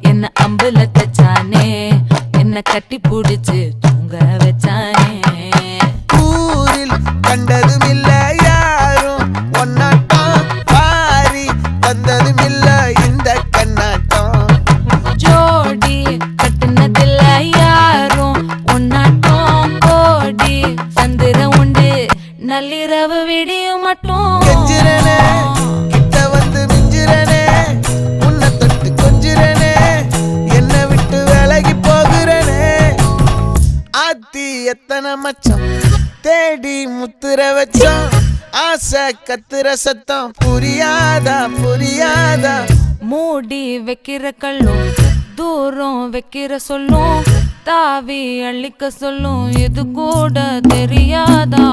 என்ன அம்புல தச்சானே, என்ன கட்டி புடிச்சு தூங்க வச்சானே. ஊரில் கண்டதும் இல்ல யாரும் ஒன்னாட்டம், பாரி தந்ததும் இல்ல இந்த கண்ணாட்டம். ஜோடி கட்டுனதில்ல யாரும் ஒன்னாட்டம், கோடி சந்திர உண்டு நள்ளிரவு விடியும் மட்டும். கெஞ்சிரனே கிட்ட வந்து மிஞ்சிரனே, உன்னை தொட்டு கொஞ்சிரனே, என்ன விட்டு விலகி போகிறனே. ஆத்தி எத்தனை மச்சம் தேடி முத்துற வச்சோம், ஆசை கத்துற சத்தம் புரியாதா புரியாதா. மூடி வைக்கிற கல்லும் தூரம் வைக்கிற சொல்லும், தாவி அள்ளிக்க சொல்லும் இது கூட தெரியாதா.